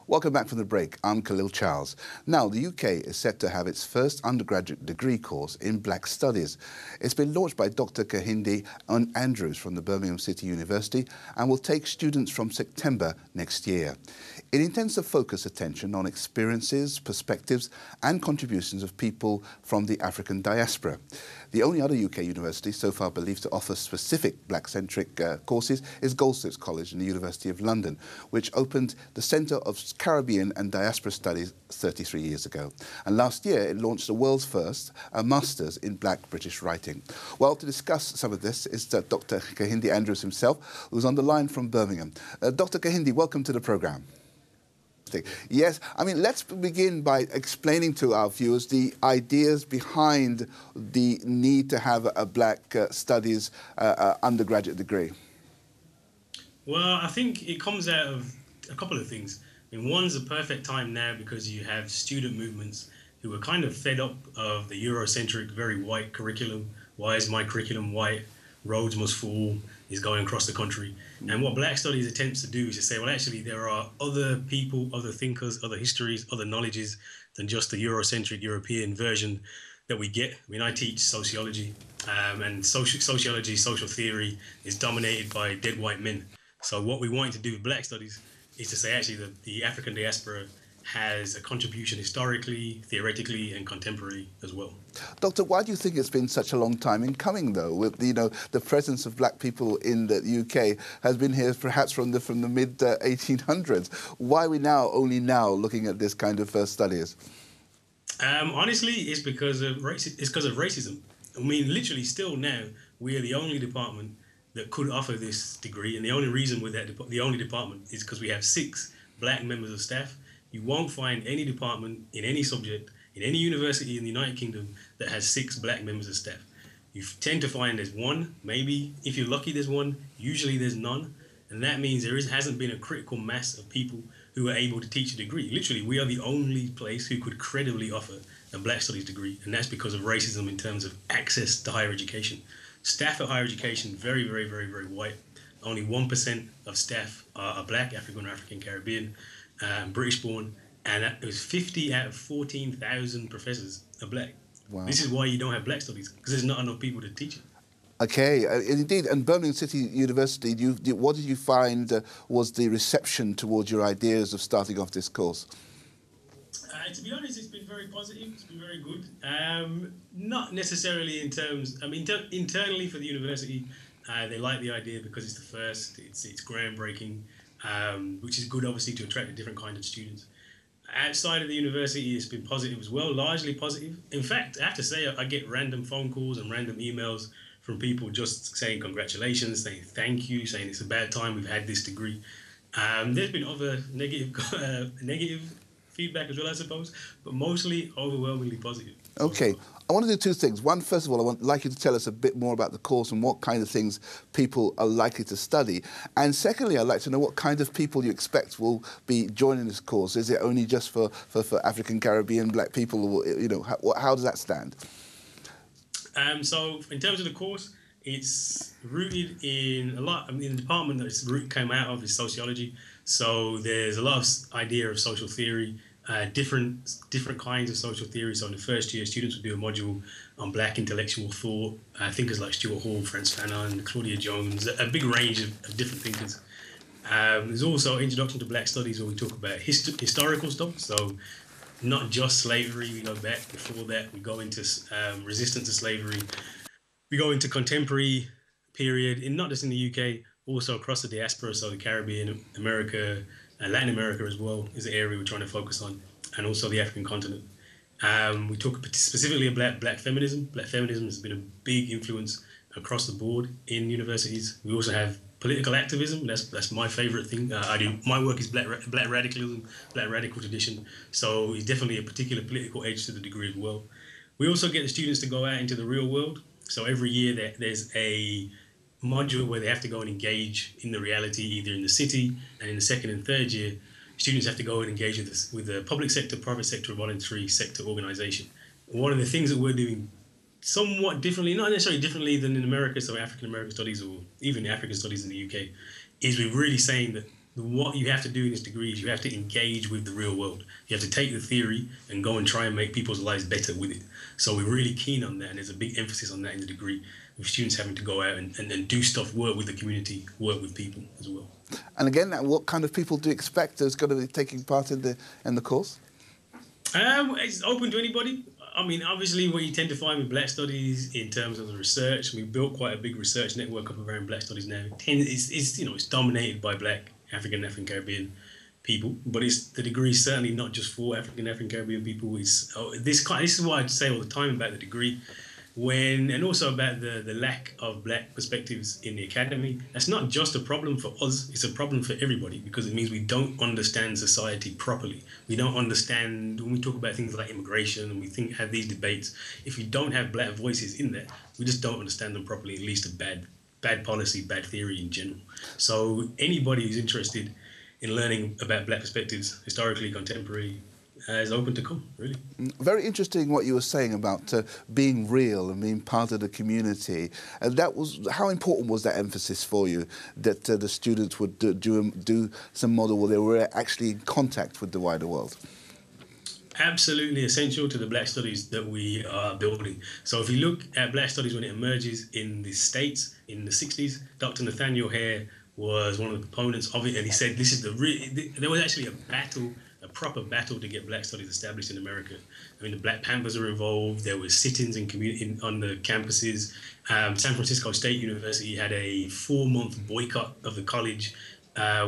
Welcome back from the break. I'm Khalil Charles. Now, the UK is set to have its first undergraduate degree course in Black Studies. It's been launched by Dr. Kehinde Andrews from the Birmingham City University and will take students from September next year. It intends to focus attention on experiences, perspectives and contributions of people from the African diaspora. The only other UK university so far believed to offer specific Black-centric courses is Goldsmiths College in the University of London, which opened the Centre of Caribbean and Diaspora Studies 33 years ago. And last year it launched the world's first, a Masters in Black British Writing. Well, to discuss some of this is Dr. Kehinde Andrews himself, who's on the line from Birmingham. Dr. Kehinde, welcome to the programme. Yes, I mean, let's begin by explaining to our viewers the ideas behind the need to have a Black Studies undergraduate degree. Well, I think it comes out of a couple of things. I mean, one's a perfect time now because you have student movements who are kind of fed up of the Eurocentric, very white curriculum. Why is my curriculum white? Roads must fall is going across the country. And what Black Studies attempts to do is to say, well, actually, there are other people, other thinkers, other histories, other knowledges than just the Eurocentric European version that we get. I mean, I teach sociology, and sociology, social theory is dominated by dead white men. So what we want to do with Black Studies is to say, actually, that the African diaspora has a contribution historically, theoretically, and contemporary as well. Doctor, why do you think it's been such a long time in coming, though? With the presence of Black people in the UK has been here perhaps from the mid 1800s. Why are we only now looking at this kind of studies? Honestly, it's because of racism. I mean, literally, still now we are the only department that could offer this degree, and the only reason we're the only department is because we have 6 Black members of staff. You won't find any department in any subject in any university in the United Kingdom that has 6 Black members of staff. You tend to find there's one, maybe if you're lucky there's one, usually there's none, and that means hasn't been a critical mass of people who are able to teach a degree. Literally, we are the only place who could credibly offer a Black Studies degree, and that's because of racism in terms of access to higher education. Staff at higher education, very, very, very, very white. Only 1% of staff are Black, African or African Caribbean, British born, and it was 50 out of 14,000 professors are Black. Wow. This is why you don't have Black Studies, because there's not enough people to teach it. Okay, indeed. And Birmingham City University, what did you find was the reception towards your ideas of starting off this course? To be honest, it's been very positive. It's been very good. Not necessarily in terms, I mean, internally for the university, they like the idea because it's the first, it's groundbreaking, which is good, obviously, to attract a different kind of students. Outside of the university, it's been positive as well, largely positive. In fact, I have to say, I get random phone calls and random emails from people just saying congratulations, saying thank you, saying it's about time we've had this degree. There's been other negative feedback as well, I suppose, but mostly overwhelmingly positive. Okay. I want to do 2 things. One, first of all, I would like you to tell us a bit more about the course and what kind of things people are likely to study. And secondly, I'd like to know what kind of people you expect will be joining this course. Is it only just for African Caribbean Black people? Or, how does that stand? So in terms of the course, it's rooted in the department that its root came out of is sociology. So there's a lot of idea of social theory, different kinds of social theory. So in the first year, students would do a module on Black intellectual thought, thinkers like Stuart Hall, Frantz Fanon, Claudia Jones, a big range of different thinkers. There's also Introduction to Black Studies, where we talk about historical stuff. So not just slavery, we go back before that, we go into resistance to slavery, we go into contemporary period, not just in the UK, also across the diaspora, so the Caribbean, America, and Latin America as well is the area we're trying to focus on, and also the African continent. We talk specifically about Black feminism. Black feminism has been a big influence across the board in universities. We also have political activism. That's my favourite thing. I do. My work is black radicalism, Black radical tradition. So it's definitely a particular political edge to the degree as well. We also get the students to go out into the real world. So every year there's a module where they have to go and engage in the reality, either in the city, and in the second and third year, students have to go and engage with the public sector, private sector, voluntary sector organisation. One of the things that we're doing somewhat differently, not necessarily differently than in America, so African American studies or even African studies in the UK, is we're really saying that what you have to do in this degree is you have to engage with the real world. You have to take the theory and go and try and make people's lives better with it. So we're really keen on that, and there's a big emphasis on that in the degree, with students having to go out and do stuff, work with the community, work with people as well. And again, what kind of people do you expect is going to be taking part in the course? It's open to anybody. I mean, obviously, what you tend to find with Black Studies in terms of the research, we've built quite a big research network up around Black Studies now. It's dominated by Black, African Caribbean people, but the degree is certainly not just for African Caribbean people. This is what I say all the time about the degree. And also about the lack of Black perspectives in the academy. That's not just a problem for us, it's a problem for everybody, because it means we don't understand society properly. We don't understand, when we talk about things like immigration and we have these debates, if you don't have Black voices in there, we just don't understand them properly, at least a bad policy, bad theory in general. So anybody who's interested in learning about Black perspectives, historically, contemporary, is open to come, really. Very interesting what you were saying about being real and being part of the community. And how important was that emphasis for you, that the students would do some model where they were actually in contact with the wider world? Absolutely essential to the Black Studies that we are building. So if you look at Black Studies when it emerges in the States in the 60s, Dr. Nathaniel Hare was one of the proponents of it, and he said there was actually a proper battle to get Black Studies established in America. I mean, the Black Panthers were involved. There was sit-ins on the campuses. San Francisco State University had a 4-month boycott of the college,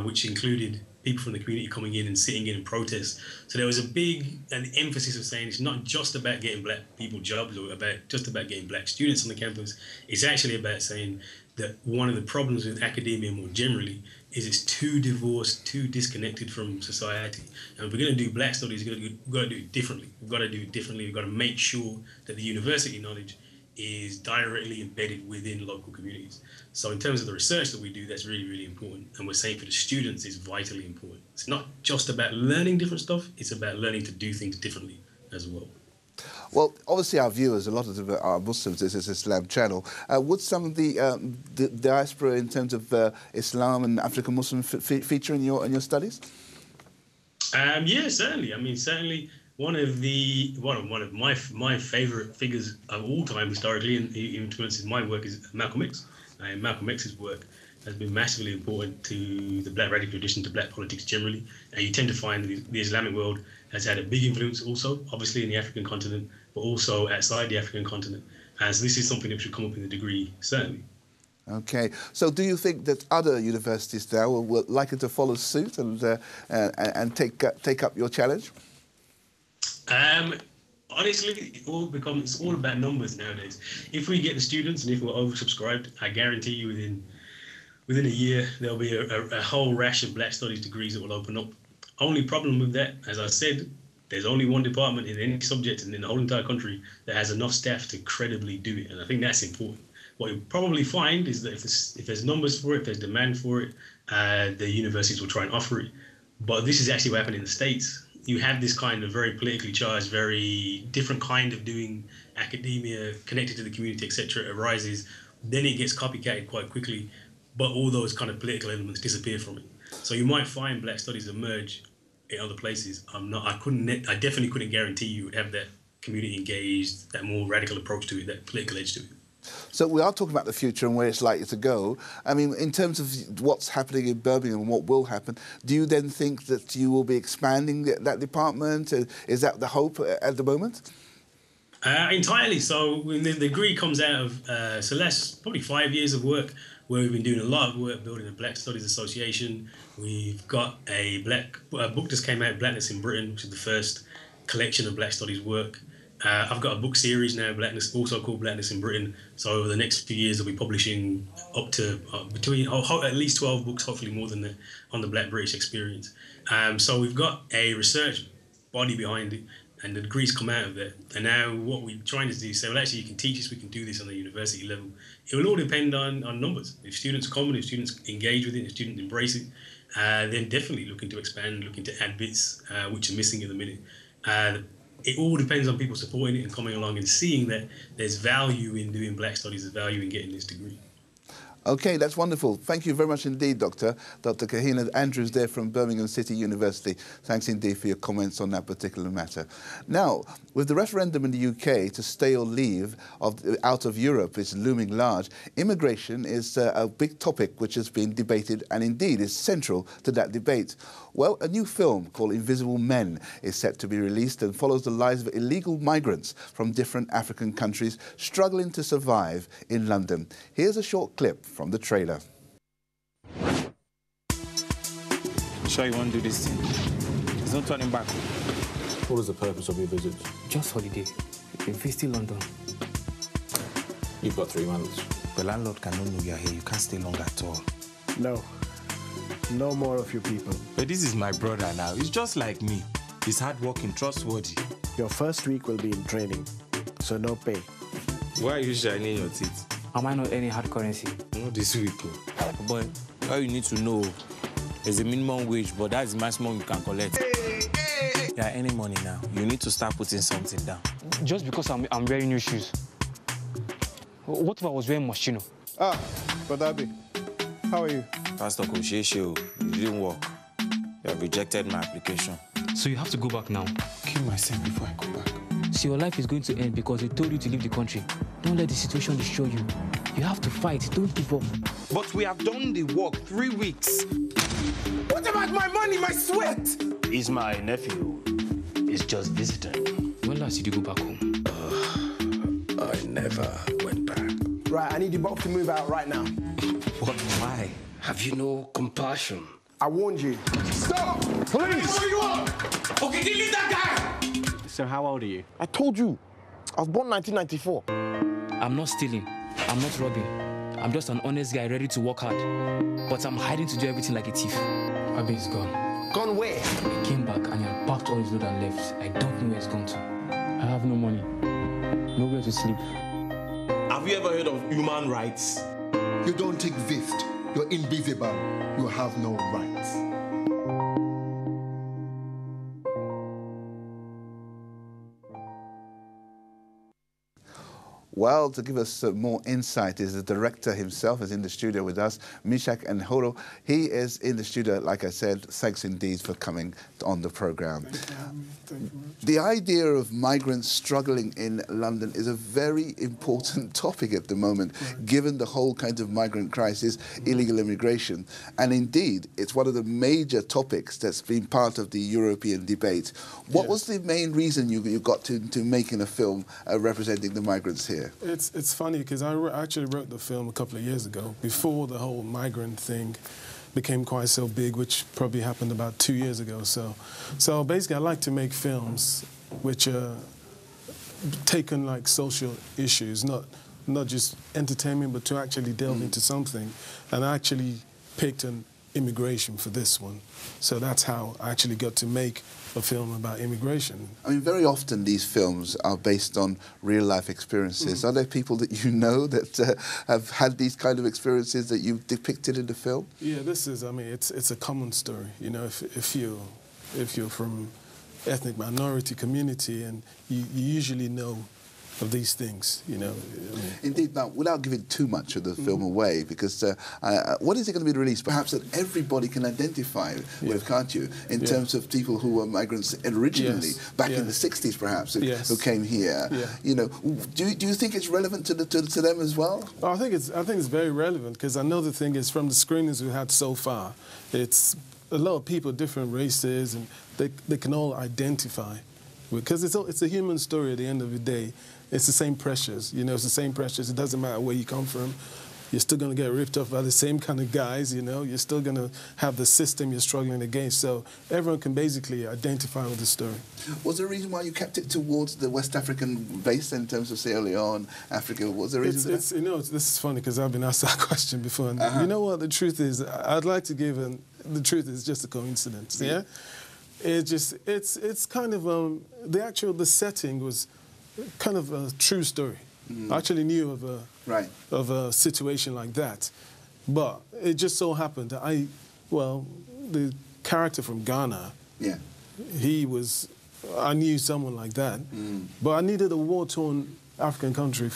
which included people from the community coming in and sitting in protest. So there was an emphasis of saying it's not just about getting Black people jobs or just about getting Black students on the campus. It's actually about saying that one of the problems with academia more generally is it's too divorced, too disconnected from society. And if we're going to do Black Studies, we've got to do it differently. We've got to make sure that the university knowledge is directly embedded within local communities. So in terms of the research that we do, that's really, really important. And we're saying for the students, it's vitally important. It's not just about learning different stuff, it's about learning to do things differently as well. Well, obviously our viewers, a lot of them are Muslims. This is Islam channel. Would some of the diaspora in terms of Islam and African Muslim feature in your studies? Yeah, certainly. I mean, certainly one of my favourite figures of all time historically, and he influences my work, is Malcolm X. And Malcolm X's work has been massively important to the Black radical tradition, to Black politics generally. And you tend to find the Islamic world has had a big influence also, obviously in the African continent, but also outside the African continent. And so this is something that should come up in the degree, certainly. Okay. So do you think that other universities now will likely to follow suit and take up your challenge? Honestly, it's all about numbers nowadays. If we get the students and if we're oversubscribed, I guarantee you within a year, there'll be a whole rash of Black Studies degrees that will open up. Only problem with that, as I said, there's only one department in any subject in the whole entire country that has enough staff to credibly do it. And I think that's important. What you'll probably find is that if there's numbers for it, if there's demand for it, the universities will try and offer it. But this is actually what happened in the States. You have this kind of very politically charged, very different kind of doing academia connected to the community, etc. arises. Then it gets copycatted quite quickly, but all those kind of political elements disappear from it. So you might find Black Studies emerge in other places. I definitely couldn't guarantee you would have that community engaged, that more radical approach to it, that political edge to it. So we are talking about the future and where it's likely to go. I mean, in terms of what's happening in Birmingham and what will happen, do you then think that you will be expanding that department? Is that the hope at the moment? Entirely. So when the degree comes out of Celeste, probably 5 years of work where we've been doing a lot of work building a Black Studies Association. We've got a book just came out, Blackness in Britain, which is the first collection of Black Studies work. I've got a book series now, also called Blackness in Britain. So over the next few years, I'll be publishing up to between at least 12 books, hopefully more than that, on the Black British experience. So we've got a research body behind it, and the degrees come out of there. And now what we're trying to do is say, well, actually, you can teach us, we can do this on the university level. It will all depend on numbers. If students come and if students engage with it, if students embrace it, then definitely looking to expand, looking to add bits which are missing at the minute. It all depends on people supporting it and coming along and seeing that there's value in doing Black Studies, there's value in getting this degree. Okay, that's wonderful. Thank you very much indeed, Doctor. Dr. Kahina Andrews there from Birmingham City University. Thanks indeed for your comments on that particular matter. Now, with the referendum in the UK to stay or leave out of Europe is looming large, immigration is a big topic which has been debated and indeed is central to that debate. Well, a new film called Invisible Men is set to be released and follows the lives of illegal migrants from different African countries struggling to survive in London. Here's a short clip from the trailer. Sure you want to do this thing? There's no turning back. What is the purpose of your visit? Just holiday. In visiting London. You've got 3 months. The landlord cannot know you're here. You can't stay long at all. No. No more of you people. But this is my brother now. He's just like me. He's hardworking, trustworthy. Your first week will be in training, so no pay. Why are you shining your teeth? Am I not earning hard currency? Not this week. Boy, all you need to know is the minimum wage, but that's the maximum you can collect. Yeah, any money now. You need to start putting something down. Just because I'm wearing new shoes. What if I was wearing Moschino? Ah, Brother Abi, how are you? Pastor Kosheshe, it didn't work. You have rejected my application. So you have to go back now. Kill myself before I go back. So your life is going to end because they told you to leave the country. Don't let the situation destroy you. You have to fight. Don't give up. But we have done the work 3 weeks. What about my money, my sweat? He's my nephew. He's just visiting. When last did you go back home? I never went back. Right, I need you both to move out right now. What? Why? Have you no compassion? I warned you. Stop! Police! Where you are? Okay, leave that guy! So how old are you? I told you. I was born 1994. I'm not stealing. I'm not robbing. I'm just an honest guy ready to work hard. But I'm hiding to do everything like a thief. Abi is gone. Gone where? He came back and he had packed all his load and left. I don't know where he's gone to. I have no money. Nowhere to sleep. Have you ever heard of human rights? You don't exist. You're invisible. You have no rights. Well, to give us more insight is the director himself is in the studio with us, Mishak Nhoro. He is in the studio, like I said. Thanks indeed for coming on the programme. Thank you. The idea of migrants struggling in London is a very important topic at the moment, given the whole kind of migrant crisis, illegal immigration. And indeed, it's one of the major topics that's been part of the European debate. What was the main reason you got to making a film representing the migrants here? It's funny because I actually wrote the film a couple of years ago, before the whole migrant thing became quite so big, which probably happened about 2 years ago. So basically, I like to make films which are taken like social issues, not just entertainment, but to actually delve into something. And I actually picked an immigration for this one. So that's how I actually got to make a film about immigration. I mean, very often these films are based on real-life experiences. Are there people that you know that have had these kind of experiences that you've depicted in the film? Yeah, this is, I mean, it's a common story. You know, if you're from ethnic minority community, and you usually know of these things, you know. I mean, Indeed. Now, without giving too much of the film away, because what is it going to be released? Perhaps that everybody can identify with, can't you? In terms of people who were migrants originally, back in the 60s, perhaps, who came here. You know, do you think it's relevant to them as well? Oh, I think it's very relevant, because another thing is, from the screenings we had so far, it's a lot of people, different races, and they can all identify, because it's a human story at the end of the day. It's the same pressures, you know, it's the same pressures. It doesn't matter where you come from. You're still going to get ripped off by the same kind of guys, you know. You're still going to have the system you're struggling against. So everyone can basically identify with the story. Was there a reason why you kept it towards the West African base in terms of Sierra Leone, Africa? Was there a reason for that? You know, this is funny because I've been asked that question before. And you know what the truth is? I'd like to give the truth is just a coincidence, yeah? It's kind of, the setting was kind of a true story. I actually knew of a situation like that, but it just so happened that the character from Ghana, I knew someone like that, but I needed a war-torn African country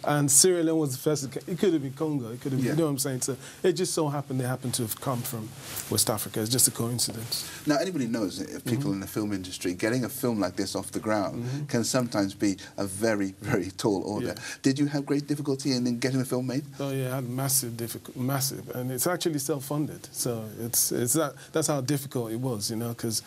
and Sierra Leone was the first. It could have been Congo. It could have been, you know what I'm saying? So it just so happened they happened to have come from West Africa. It's just a coincidence. Now, anybody knows that people in the film industry, getting a film like this off the ground can sometimes be a very, very tall order. Yeah. Did you have great difficulty in getting the film made? Oh yeah, I had massive, and it's actually self-funded. So that's how difficult it was, you know, because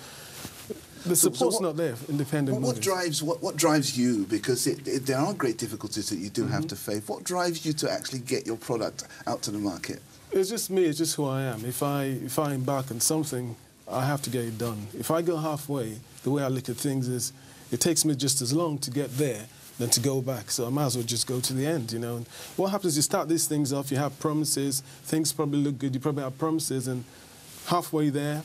the support's not there for independent movies. What drives you? Because there are great difficulties that you do have to face. What drives you to actually get your product out to the market? It's just me. It's just who I am. If I embark on something, I have to get it done. If I go halfway, the way I look at things is, it takes me just as long to get there than to go back. So I might as well just go to the end, you know. And what happens? You start these things off. You have promises. Things probably look good. You probably have promises, and halfway there,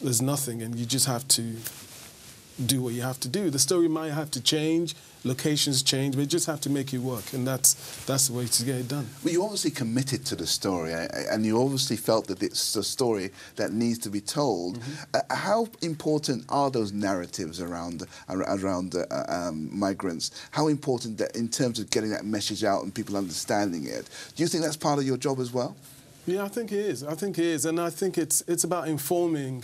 there's nothing, and you just have to do what you have to do. The story might have to change, locations change, but you just have to make it work, and that's the way to get it done. Well, you obviously committed to the story, and you obviously felt that it's a story that needs to be told. How important are those narratives around migrants? How important that in terms of getting that message out and people understanding it? Do you think that's part of your job as well? Yeah, I think it is. I think it is, and I think it's about informing.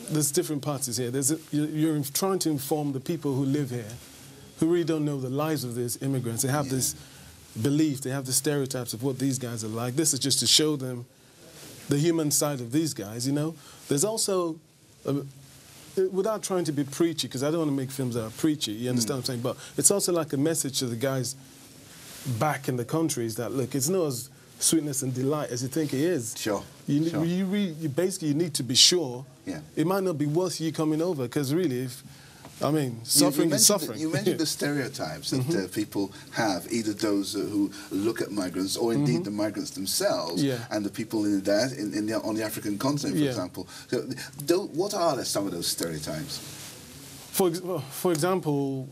There's different parties here. You're trying to inform the people who live here, who really don't know the lives of these immigrants. They have this belief, they have the stereotypes of what these guys are like. This is just to show them the human side of these guys, you know. There's also, without trying to be preachy, because I don't want to make films that are preachy, you understand what I'm saying? But it's also like a message to the guys back in the countries that, look, it's not as sweetness and delight as you think it is. Sure. You basically need to be sure. Yeah. It might not be worth you coming over, because really, suffering is suffering. You mentioned the stereotypes that people have, either those who look at migrants or indeed the migrants themselves, and the people on the African continent, for example. So, what are some of those stereotypes? For example,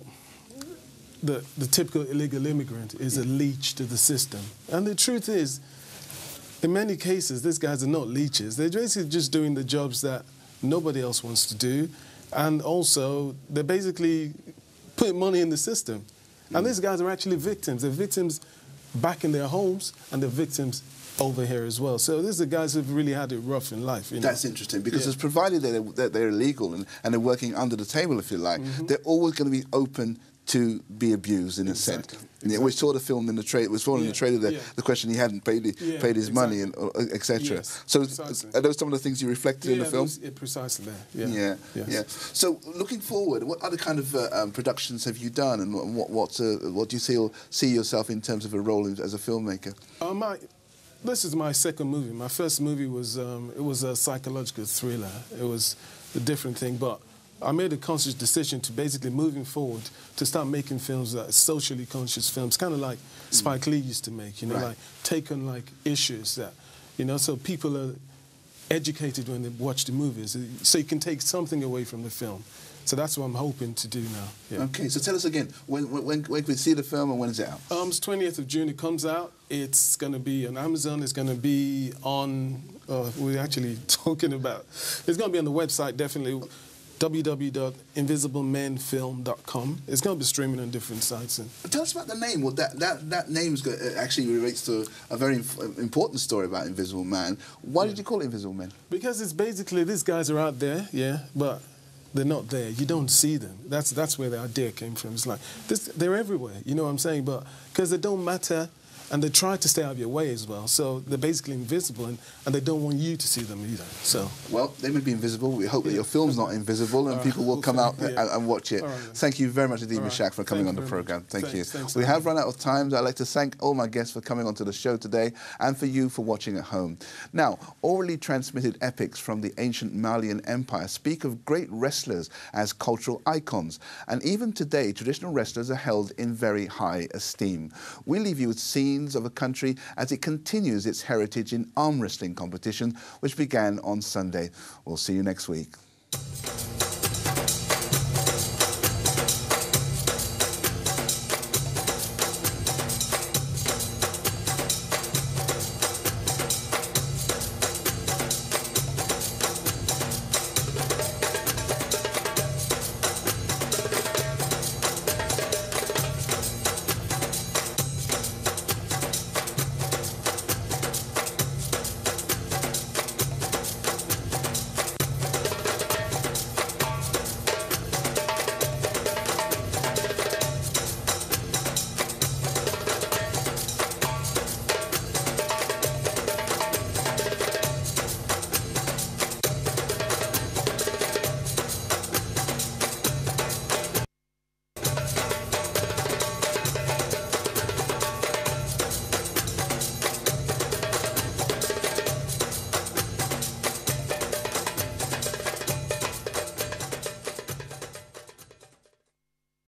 the typical illegal immigrant is a leech to the system. And the truth is, in many cases, these guys are not leeches. They're basically just doing the jobs that nobody else wants to do. And also, they're basically putting money in the system. And these guys are actually victims. They're victims back in their homes, and they're victims over here as well. So these are guys who've really had it rough in life. You know? That's interesting, because it's provided that they're illegal and they're working under the table, if you like, they're always going to be open to be abused in a sense. Yeah, we saw the film in the trailer. We saw in the trailer the question he hadn't paid his money and etc. Yes, so are those some of the things you reflected in the film? Precisely. Yeah. So looking forward, what other kind of productions have you done, and what do you see yourself in terms of a role as a filmmaker? This is my second movie. My first movie was it was a psychological thriller. It was a different thing, but I made a conscious decision to basically, moving forward, to start making films that are socially conscious films, kind of like Spike Lee used to make, you know, like take on like issues that, you know, so people are educated when they watch the movies, so you can take something away from the film. So that's what I'm hoping to do now. Yeah. Okay, so tell us again, when can we see the film, and when is it out? It's 20th of June it comes out. It's going to be on Amazon. It's going to be on, we're actually talking about, it's going to be on the website, definitely, www.invisiblemenfilm.com. It's going to be streaming on different sites. Tell us about the name. Well, that name actually relates to a very important story about Invisible Man. Why did you call it Invisible Men? Because it's basically, these guys are out there, but they're not there. You don't see them. That's where the idea came from. It's like, they're everywhere, you know what I'm saying? But because they don't matter, and they try to stay out of your way as well. So they're basically invisible, and they don't want you to see them either. So, well, they may be invisible. We hope that your film's not invisible, and people will come out and watch it. Thank you very much, Adeed Mishak, for coming on the programme. Thank you. We have run out of time, so I'd like to thank all my guests for coming onto the show today, and for you for watching at home. Now, orally transmitted epics from the ancient Malian Empire speak of great wrestlers as cultural icons, and even today, traditional wrestlers are held in very high esteem. We leave you with scenes of a country as it continues its heritage in arm wrestling competition, which began on Sunday. We'll see you next week.